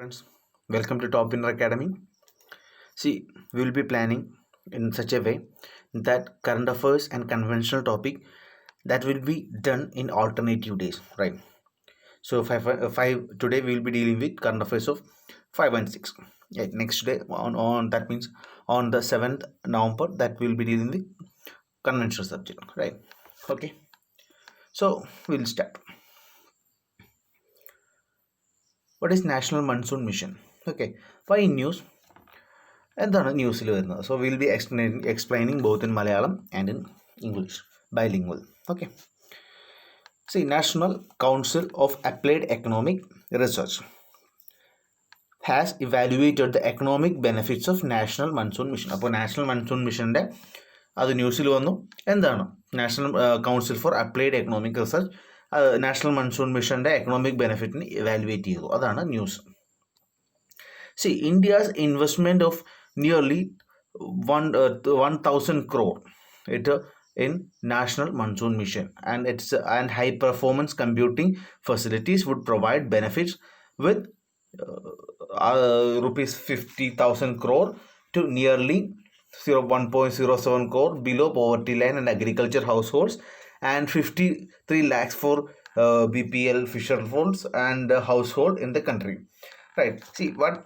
Friends, welcome to Top Winner Academy. See, we will be planning in such a way that current affairs and conventional topic that will be done in alternative days, right? So five today we will be dealing with current affairs of 5 and 6. Yeah, next day on that means on the 7th November that we will be dealing with conventional subject, right? Okay. So we'll start. What is National Monsoon Mission? Okay. Why in news? എന്താണ് ന്യൂസിൽ വരുന്നത് so will be explaining both in Malayalam and in English, bilingual. Okay. See, National Council of Applied Economic Research has evaluated the economic benefits of National Monsoon Mission. അപ്പോൾ national monsoon മിഷൻ്റെ അത് ന്യൂസിൽ വന്നു. എന്താണ് national council for applied economic research national monsoon മിഷൻ്റെ economic ബെനിഫിറ്റിന് evaluate ചെയ്തു. അതാണ് news. See, India's investment of nearly 1,000 crore in National Monsoon Mission and high performance computing facilities would provide benefits with rupees 50,000 crore to nearly 1.07 crore below poverty line and agriculture households, and 53 lakhs for BPL fisherfolds and household in the country. Right. See what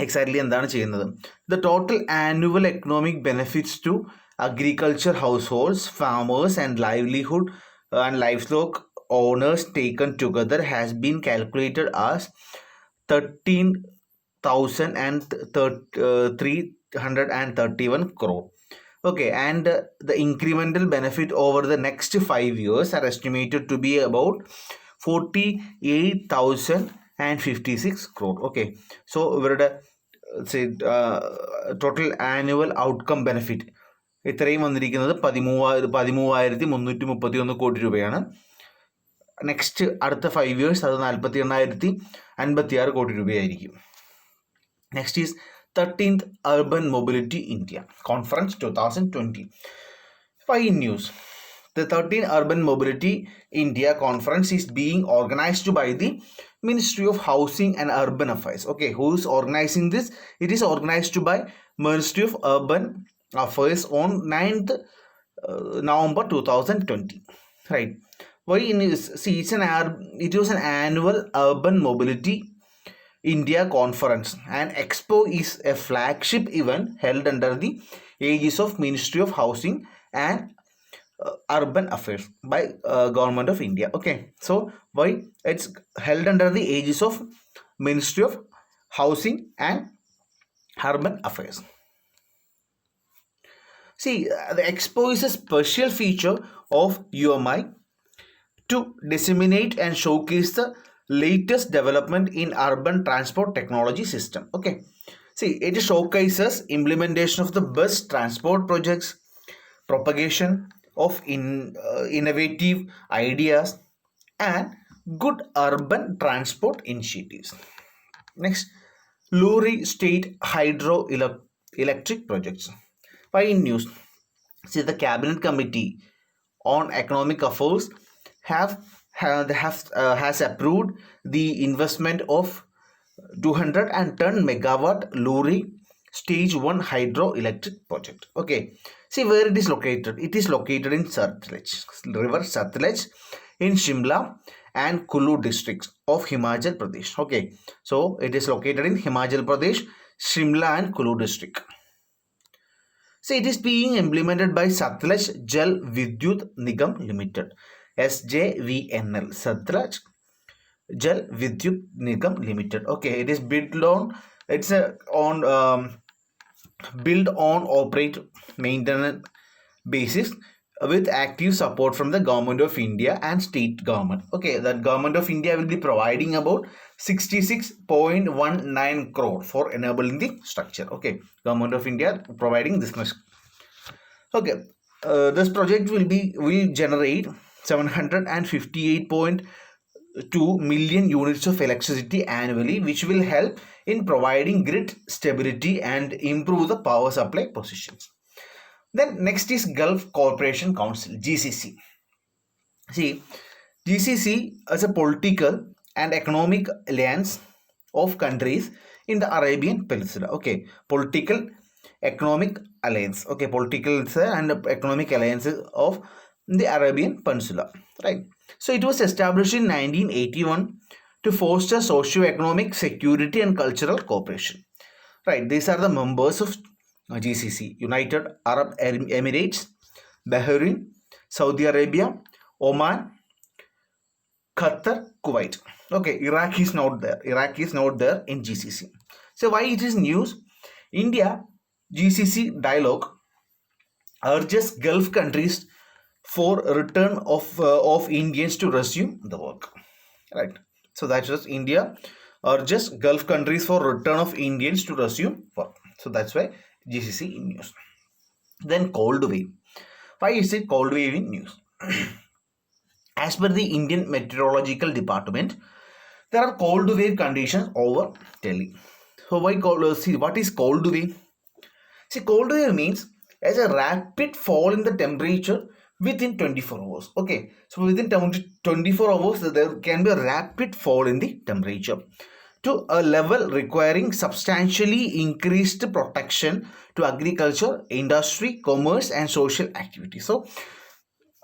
exactly എന്താണ് ചെയ്യുന്നത്? The total annual economic benefits to agriculture household, farmers and livelihood and livestock owners taken together has been calculated as 13,331 crore. Okay, and the incremental benefit over the next 5 years are estimated to be about 48,056 crore. Okay, so ഇവരുടെ total annual outcome benefit ഇത്രയും വന്നിരിക്കുന്നത് 13,331 കോടി രൂപയാണ്. Next അടുത്ത 5 years അത് 41,056 കോടി രൂപയായിരിക്കും. Next is 13th Urban Mobility India Conference 2020. Fine news. The 13th Urban Mobility India Conference is being organized by the Ministry of Housing and Urban Affairs. Okay, who is organizing this? It is organized by Ministry of Urban Affairs on 9th November 2020. Right. Why in see it was an annual Urban Mobility India Conference, and Expo is a flagship event held under the aegis of Ministry of Housing and Urban Affairs by Government of India. Okay, so why it's held under the aegis of Ministry of Housing and Urban Affairs? See, the Expo is a special feature of UMI to disseminate and showcase the latest development in urban transport technology system. Okay, see, it showcases implementation of the best transport projects, propagation of innovative ideas, and good urban transport initiatives. Next, Lurie State Hydroelectric Projects. Fine news. See, the Cabinet Committee on Economic Affairs has approved the investment of 210 megawatt Lurie Stage 1 hydroelectric project. Okay, see where it is located. It is located in Satluj, River Satluj in Shimla and Kulu districts of Himachal Pradesh. Okay, so it is located in Himachal Pradesh, Shimla and Kulu district. See, it is being implemented by Satluj Jal Vidyut Nigam Limited, SJVNL, Satluj Jal Vidyut Nigam Limited. Okay, it is built on operate maintenance basis with active support from the Government of India and state government. Okay, that Government of India will be providing about 66.19 crore for enabling the structure. Okay, Government of India providing this much. Okay, this project will generate 758.2 million units of electricity annually, which will help in providing grid stability and improve the power supply positions. Then next is Gulf Cooperation Council, GCC. See, GCC as a political and economic alliance of countries in the Arabian Peninsula. Okay, political economic alliance. Okay, political and economic alliances of the Arabian Peninsula. Right. So it was established in 1981 to foster socio-economic security and cultural cooperation. Right. These are the members of GCC: United Arab Emirates, Bahrain, Saudi Arabia, Oman, Qatar, Kuwait. Okay, Iraq is not there. Iraq is not there in GCC. So why it is news? India GCC dialogue urges Gulf countries for return of Indians to resume the work. Right. So that's just India urges Gulf countries for return of Indians to resume work. So that's why GCC in news. Then cold wave. Why is it cold wave in news? As per the Indian Meteorological Department, there are cold wave conditions over Delhi. So why cold? See, what is cold wave? See, cold wave means as a rapid fall in the temperature within 24 hours. Okay, so within 24 hours, there can be a rapid fall in the temperature to a level requiring substantially increased protection to agriculture, industry, commerce, and social activity. So,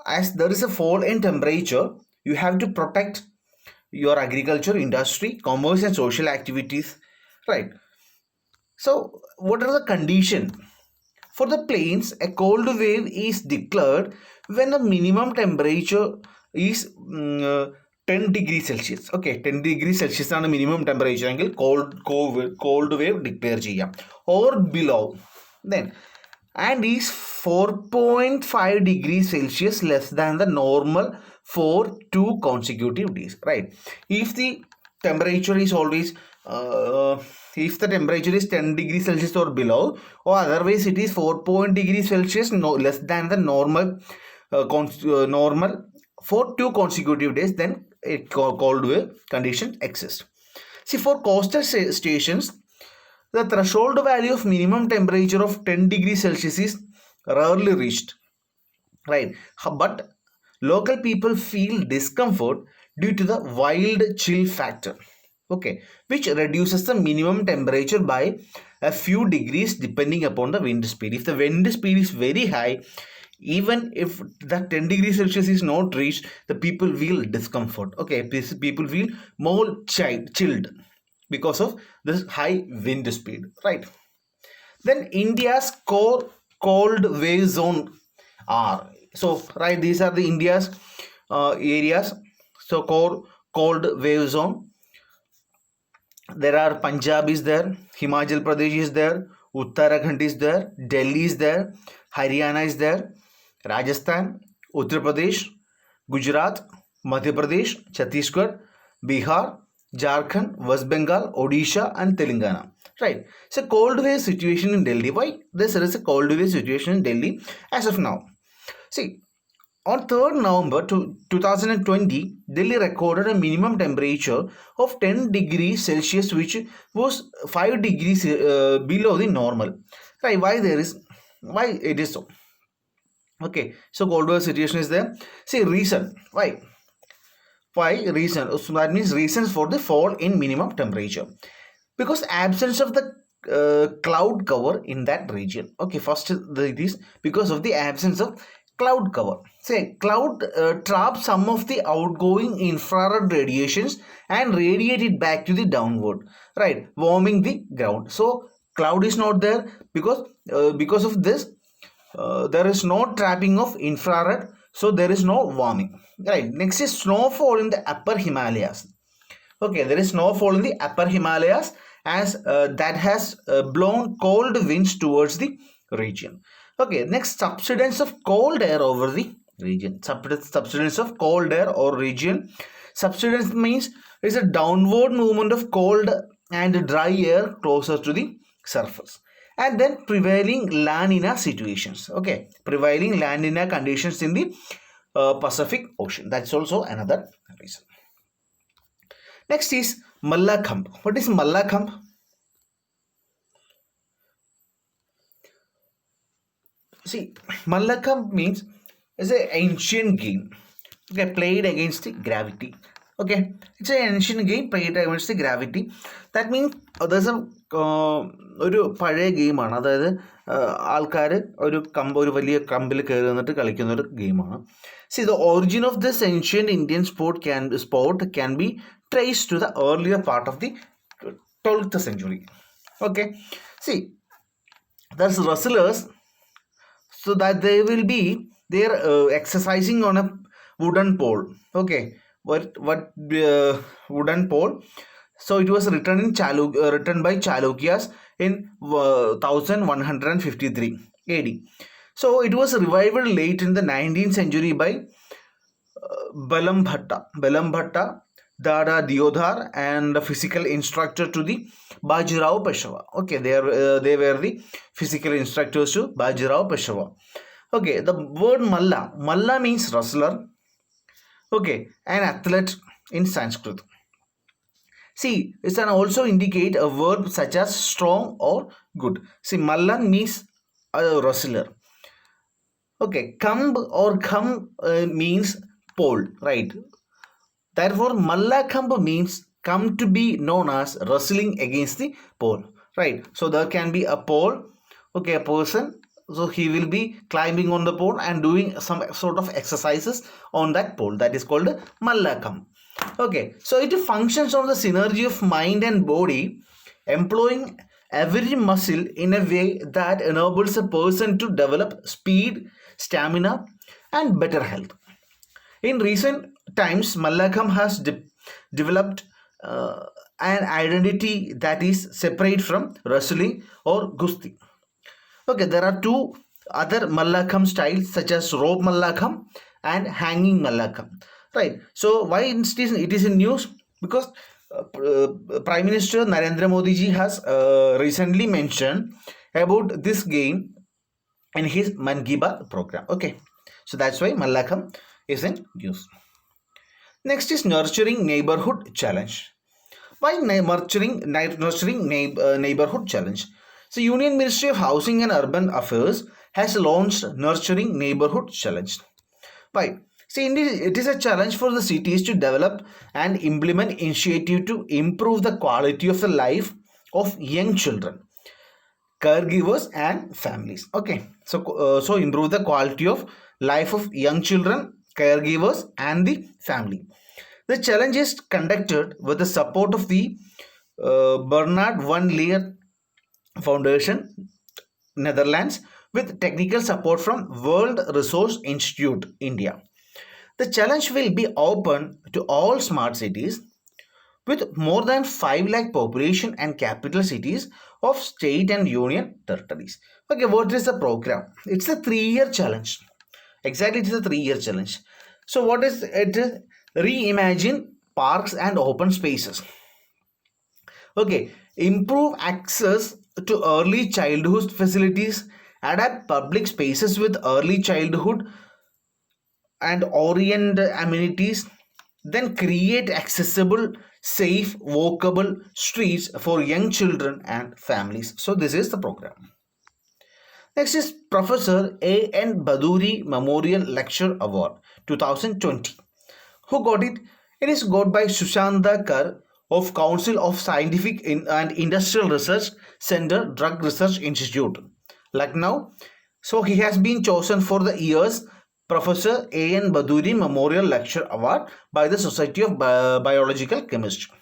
as there is a fall in temperature, you have to protect your agriculture, industry, commerce, and social activities, right? So, what are the conditions? For the plains, a cold wave is declared when the minimum temperature is 10 degrees Celsius. Okay, 10 degrees Celsius ആണ് minimum temperature എങ്കിൽ cold wave declare ചെയ്യാം. Or below. Then, and is 4.5 degrees Celsius less than the normal for 2 consecutive days. Right. If the temperature is always if the temperature is 10 degrees Celsius or below, or otherwise it is 4 degrees Celsius less than the normal for 2 consecutive days, then it cold wave condition exists. See, for coastal stations, the threshold value of minimum temperature of 10 degrees Celsius is rarely reached, right? But local people feel discomfort due to the wild chill factor, okay, which reduces the minimum temperature by a few degrees depending upon the wind speed. If the wind speed is very high, even if the 10 degrees Celsius is not reached, the people feel discomfort. Okay, people feel more chilled because of this high wind speed, right? Then India's core cold wave zone are, so right, these are the India's areas. So core cold wave zone, there are Punjab is there, Himachal Pradesh is there, Uttarakhand is there, Delhi is there, Haryana is there, Rajasthan, Uttar Pradesh, Gujarat, Madhya Pradesh, Chhattisgarh, Bihar, Jharkhand, West Bengal, Odisha, and Telangana. Right. So cold wave situation in Delhi. Why there is a cold wave situation in Delhi as of now? See, on 3rd November 2020, Delhi recorded a minimum temperature of 10 degrees Celsius, which was 5 degrees below the normal. Right? Why it is so? Okay, so cold wave situation is there. See, reason why? Why reason? So that means reasons for the fall in minimum temperature. Because absence of the cloud cover in that region. Okay, first it is because of the absence of cloud cover. Say, cloud traps some of the outgoing infrared radiations and radiate it back to the downward, right, warming the ground. So cloud is not there because of this. There is no trapping of infrared, so there is no warming, right? Next is snowfall in the upper Himalayas. Okay, there is snowfall in the upper Himalayas as that has blown cold winds towards the region. Okay, next, subsidence of cold air over the region. Subsidence of cold air or region. Subsidence means is a downward movement of cold and dry air closer to the surface. And then prevailing La Nina situations. Okay, prevailing La Nina conditions in the Pacific Ocean. That's also another reason. Next is Mallakhambh. What is Mallakhambh? See, Mallakhambh means is an ancient game, okay, played against the gravity. Okay, it's an ancient game played against the gravity. That means there's a ഒരു പഴയ ഗെയിമാണ്. അതായത് ആൾക്കാർ ഒരു വലിയ കമ്പിൽ കയറി നിന്നിട്ട് കളിക്കുന്ന ഒരു ഗെയിമാണ്. See, the origin of this ancient Indian sport can be traced to the earlier part of the 12th century. Okay, see, there's wrestlers, so that they're exercising on a wooden pole. Okay, what wooden pole. So it was written by Chalukyas in 1153 AD. So it was revived late in the 19th century by Balam Bhatta, Dada Diodhar, and the physical instructor to the Bajirao Peshwa. Okay, they were the physical instructors to Bajirao Peshwa. Okay, the word Malla means wrestler. Okay, an athlete in Sanskrit. See, it can also indicate a verb such as strong or good. See, Mallan means a wrestler. Okay, Kamb or Kham means pole, right? Therefore, Mallakamb means come to be known as wrestling against the pole, right? So there can be a pole, okay, a person. So he will be climbing on the pole and doing some sort of exercises on that pole. That is called Mallakam. Okay, so it functions on the synergy of mind and body, employing every muscle in a way that enables a person to develop speed, stamina, and better health. In recent times, Mallakam has developed an identity that is separate from wrestling or Gusti. Okay, there are two other Mallakam styles such as rope Mallakam and hanging Mallakam. Right. So why it is in news? Because Prime Minister Narendra Modi ji has recently mentioned about this game in his Man Ki Baat program. Okay, so that's why Mallakam is in news. Next is nurturing neighborhood challenge. Why nurturing neighborhood challenge? So Union Ministry of Housing and Urban Affairs has launched nurturing neighborhood challenge. Why? See, it is a challenge for the cities to develop and implement initiative to improve the quality of the life of young children, caregivers, and families. Okay, so improve the quality of life of young children, caregivers, and the family. The challenge is conducted with the support of the Bernard van Leer Foundation, Netherlands, with technical support from World Resource Institute, India. The challenge will be open to all smart cities with more than 5 lakh population and capital cities of state and union territories. Okay, what is the program? It's a 3-year challenge. Exactly, it is a 3-year challenge. So what is it? Reimagine parks and open spaces. Okay, improve access to early childhood facilities, adapt public spaces with early childhood and orient amenities, then create accessible, safe, walkable streets for young children and families. So this is the program. Next is Professor A.N. Baduri Memorial Lecture Award 2020. Who got it? It is got by Sushanta Kar of Council of Scientific and Industrial Research Center, Drug Research Institute, Lucknow. So he has been chosen for the year's Professor A.N. Baduri Memorial Lecture Award by the Society of Biological Chemistry.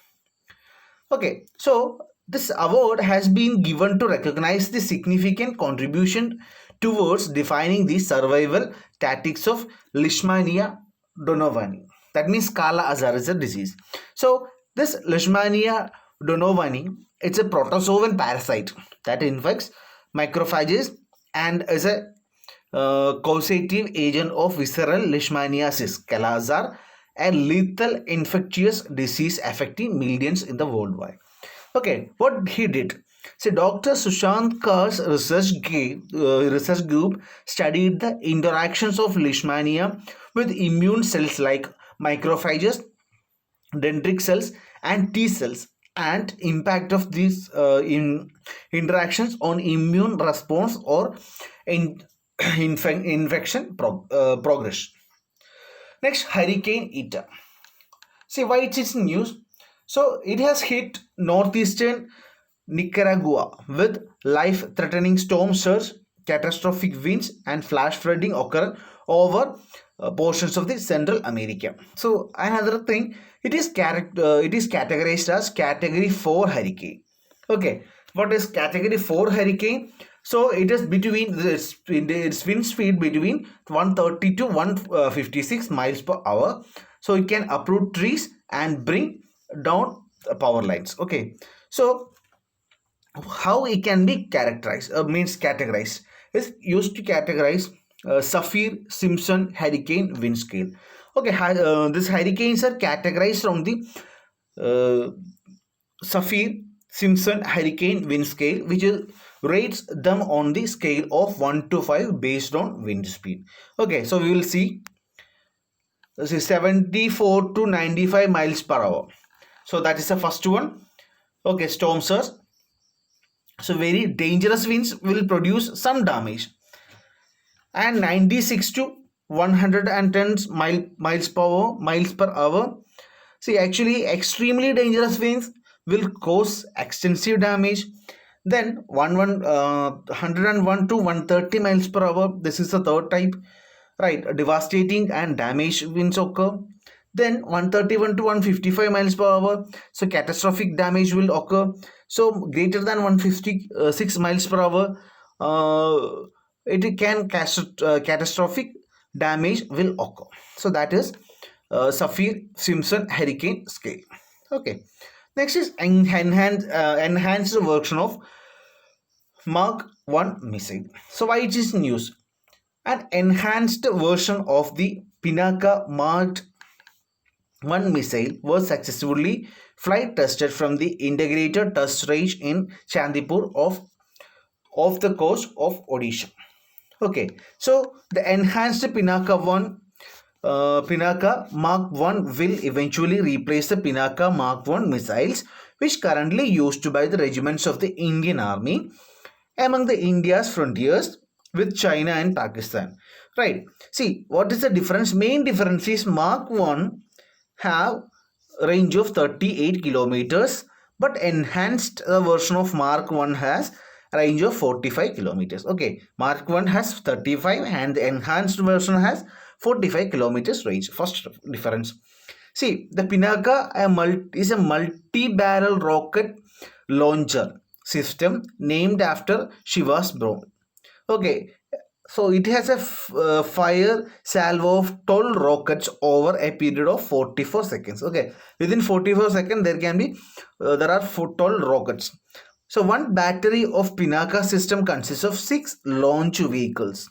Okay, so this award has been given to recognize the significant contribution towards defining the survival tactics of Leishmania donovani. That means Kala Azar is a disease. So this Leishmania donovani, it's a protozoan parasite that infects macrophages and is a causative agent of visceral leishmaniasis, Kala Azar, a lethal infectious disease affecting millions in the worldwide. Okay, what he did? See, Dr. Sushant Kar's research group studied the interactions of leishmania with immune cells like macrophages, dendritic cells, and T cells, and impact of these interactions on immune response or infection progression. Next, Hurricane Eta. See why it is news. So it has hit northeastern Nicaragua with life-threatening storm surge, catastrophic winds, and flash flooding occur over portions of the Central America. So another thing, it is categorized as Category 4 hurricane. Okay, what is Category 4 hurricane? So it is between its wind speed between 130 to 156 miles per hour. So it can uproot trees and bring down power lines. Okay, so how it can be characterized means categorized is used to categorize Saffir-Simpson hurricane wind scale. Okay, these hurricanes are categorized from the uh, Saffir-Simpson hurricane wind scale, which rates them on the scale of 1 to 5 based on wind speed. Okay, so we will see this is 74 to 95 miles per hour. So that is the first one. Okay, storm surge. So very dangerous winds will produce some damage. And 96 to 110 miles per hour. See, actually extremely dangerous winds will cause extensive damage. Then 101 to 130 miles per hour. This is the third type. Right, devastating and damage winds occur. Then 131 to 155 miles per hour. So catastrophic damage will occur. So greater than 156 miles per hour, it can catastrophic damage will occur. So that is Saffir-Simpson hurricane scale. Okay. Next is enhanced version of Mark 1 missile. So why it is news? An enhanced version of the Pinaka Mark 1 missile was successfully flight tested from the integrated test range in Chandipur off the coast of Odisha. Okay, so the enhanced Pinaka Mark 1 will eventually replace the Pinaka Mark 1 missiles, which currently used by the regiments of the Indian Army among the India's frontiers with China and Pakistan. Right. See, what is the difference? Main difference is Mark 1 have range of 38 kilometers, but enhanced version of Mark 1 has range of 45 kilometers. Okay, Mark 1 has 35 and the enhanced version has 45 kilometers range. First difference. See, the Pinaka is a multi-barrel rocket launcher system named after Shiva's bro. Okay, so it has a fire salvo of 12 rockets over a period of 44 seconds. Okay, within 44 seconds there are 12 rockets. So one battery of Pinaka system consists of 6 launch vehicles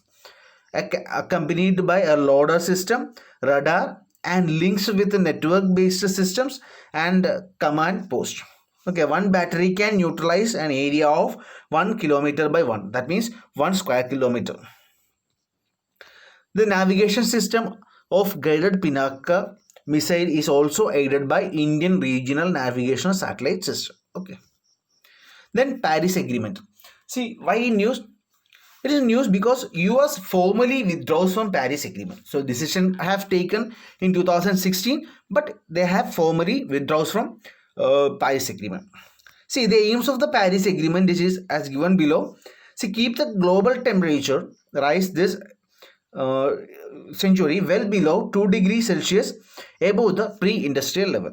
accompanied by a loader system, radar, and links with network-based systems and command post. Okay, one battery can neutralize an area of 1 kilometer by 1. That means 1 square kilometer. The navigation system of guided Pinaka missile is also aided by Indian Regional Navigation Satellite System. Okay. Then Paris Agreement. See, why news? It is news because US formally withdraws from Paris Agreement. So decision I have taken in 2016, but they have formally withdraws from Paris Agreement. See, the aims of the Paris Agreement is as given below. See, keep the global temperature rise this century well below 2 degrees Celsius above the pre-industrial level.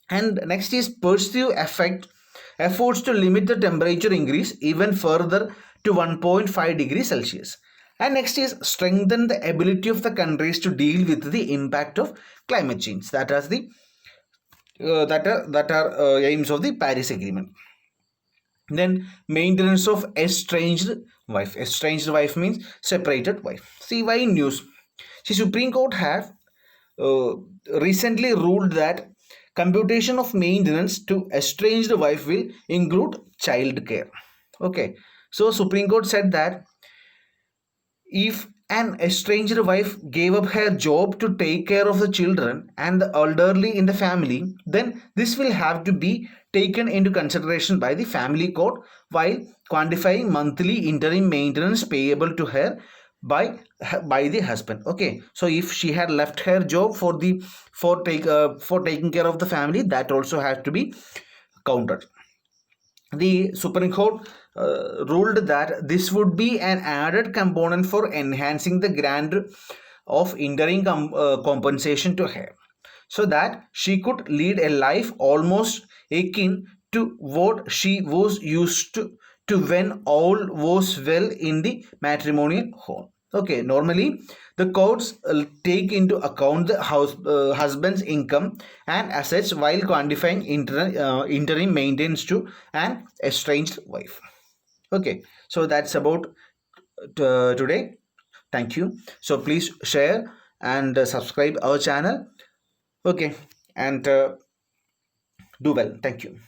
And next is pursue efforts to limit the temperature increase even further to 1.5 degrees Celsius. And next is strengthen the ability of the countries to deal with the impact of climate change. That are the aims of the Paris Agreement. Then maintenance of estranged wife. Estranged wife means separated wife. See why news. See, Supreme Court have recently ruled that computation of maintenance to estranged wife will include child care. Okay, so Supreme Court said that if an estranged wife gave up her job to take care of the children and the elderly in the family, then this will have to be taken into consideration by the family court while quantifying monthly interim maintenance payable to her by the husband. Okay, so if she had left her job for taking care of the family, that also has to be counted. The Supreme Court ruled that this would be an added component for enhancing the grant of interim compensation to her, so that she could lead a life almost akin to what she was used to when all was well in the matrimonial home. Okay, normally the courts take into account the husband's income and assets while quantifying interim maintenance to an estranged wife. Okay, so that's about today. Thank you. So please share and subscribe our channel. Okay, and do well. Thank you.